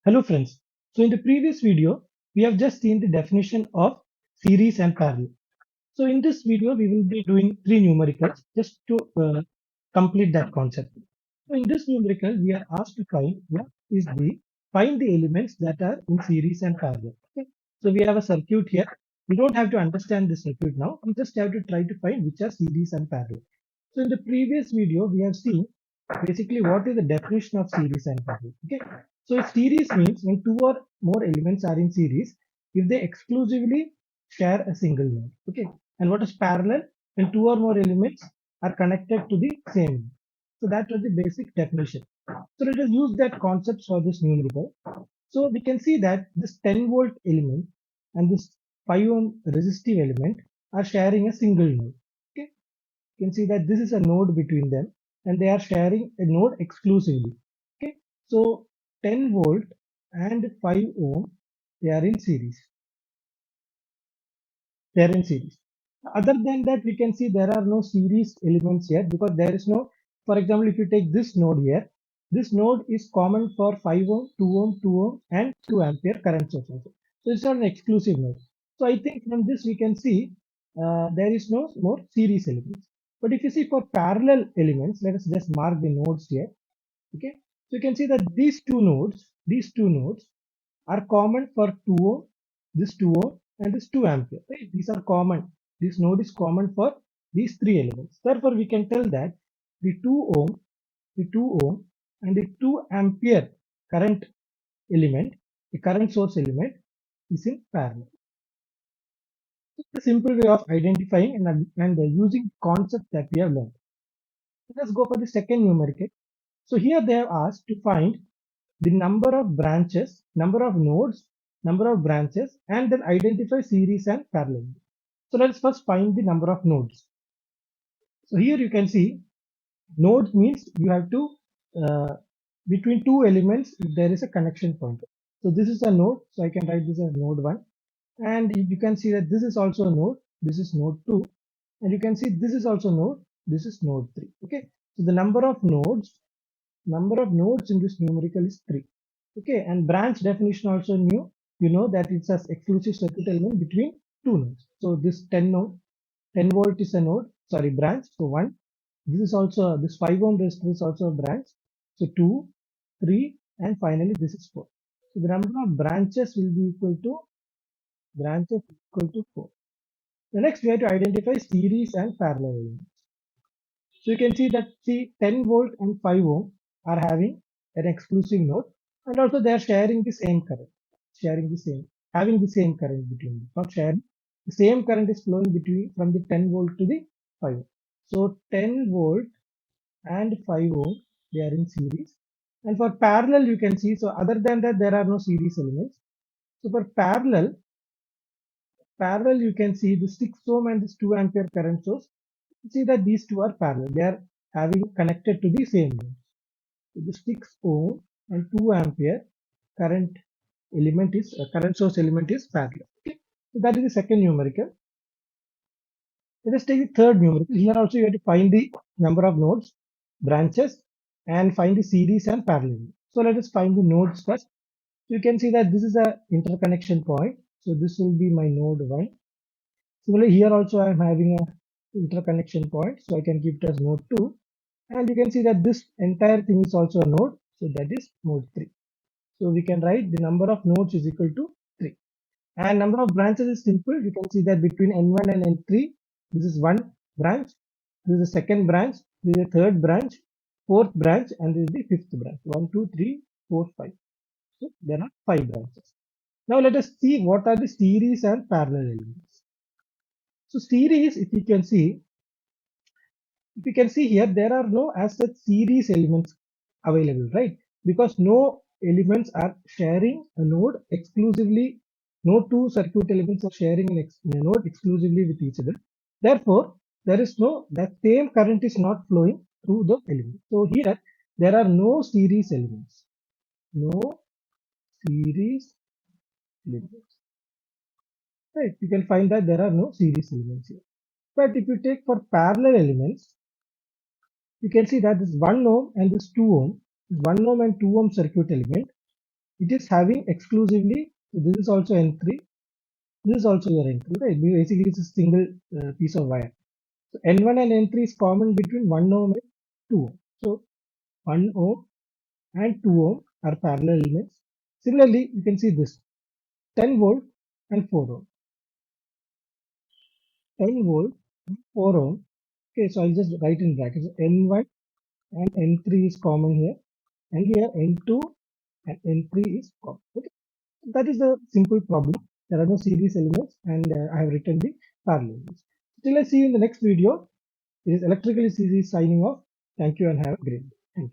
Hello friends. So in the previous video, we have just seen the definition of series and parallel. So in this video, we will be doing three numericals just to complete that concept. So in this numerical, we are asked to find the elements that are in series and parallel. Okay. So we have a circuit here. We don't have to understand the circuit now. We just have to try to find which are series and parallel. So in the previous video, we have seen basically what is the definition of series and parallel. Okay. So if series means when two or more elements are in series, if they exclusively share a single node. Okay. And what is parallel? When two or more elements are connected to the same node. So that was the basic definition. So let us use that concept for this numerical. So we can see that this 10-volt element and this 5 ohm resistive element are sharing a single node. Okay. You can see that this is a node between them and they are sharing a node exclusively. Okay. So 10 volt and 5 ohm, they are in series. They are in series. Other than that, we can see there are no series elements here because there is no, for example, if you take this node here, this node is common for 5 ohm, 2 ohm, 2 ohm, and 2 ampere current source also. So it's not an exclusive node. So I think from this we can see there is no more series elements. But if you see for parallel elements, let us just mark the nodes here. Okay. So you can see that these two nodes are common for 2 ohm, this 2 ohm, and this 2 ampere. Right? These are common. This node is common for these three elements. Therefore, we can tell that the 2 ohm, and the 2 ampere current element, the current source element, is in parallel. It's a simple way of identifying and using concepts that we have learned. Let us go for the second numerical. So here they have asked to find the number of branches, number of nodes, number of branches, and then identify series and parallel. So let's first find the number of nodes. So here you can see nodes means you have to uh, between two elements if there is a connection point. So this is a node, so I can write this as node 1, and you can see that this is also a node, this is node 2, and you can see this is also node, this is node 3. Okay, so the number of nodes in this numerical is 3. Okay, and branch definition also new. You know that it's an exclusive circuit element between two nodes. So this 10 volt is a node, sorry, branch. So one. This is also this 5 ohm resistor is also a branch. So 2, 3, and finally this is 4. So the number of branches will be equal to 4. The next we have to identify series and parallel elements. So you can see that 10 volt and 5 ohm are having an exclusive node, and also they are sharing the same current, having the same current between them. Not sharing, the same current is flowing between from the 10 volt to the 5 ohm. So 10 volt and 5 ohm, they are in series. And for parallel, you can see, so other than that, there are no series elements. So for parallel, you can see the 6 ohm and this 2 ampere current source. You see that these two are parallel. They are having connected to the same node. So the 6 ohm and 2 ampere current current source element is parallel. Okay. So that is the second numerical. Let us take the third numerical. Here also you have to find the number of nodes, branches, and find the series and parallel. So let us find the nodes first. You can see that this is a interconnection point. So this will be my node 1. Similarly, here also I am having a interconnection point. So I can keep it as node 2. And you can see that this entire thing is also a node. So that is node 3. So we can write the number of nodes is equal to 3. And number of branches is simple. You can see that between N1 and N3, this is one branch. This is the second branch. This is the third branch, fourth branch, and this is the fifth branch. 1, 2, 3, 4, 5. So there are 5 branches. Now let us see what are the series and parallel elements. So series, if you can see here, there are no as such series elements available, right? Because no elements are sharing a node exclusively. No two circuit elements are sharing a node exclusively with each other. Therefore, that same current is not flowing through the element. So here, there are no series elements. No series elements. Right? You can find that there are no series elements here. But if you take for parallel elements, you can see that this 1 ohm and this 2 ohm, this 1 ohm and 2 ohm circuit element it is having exclusively, this is also N3, this is also your N3, right? Basically, it's a single piece of wire. So N1 and N3 is common between 1 ohm and 2 ohm. So 1 ohm and 2 ohm are parallel elements. Similarly, you can see this 10 volt and 4 ohm. 10 volt and 4 ohm. Okay, so I'll just write in brackets. N1 and N3 is common here, and here N2 and N3 is common. Okay, that is a simple problem. There are no series elements, and I have written the parallels. Till I see you in the next video. It is electrically series signing off. Thank you and have a great day. Thank you.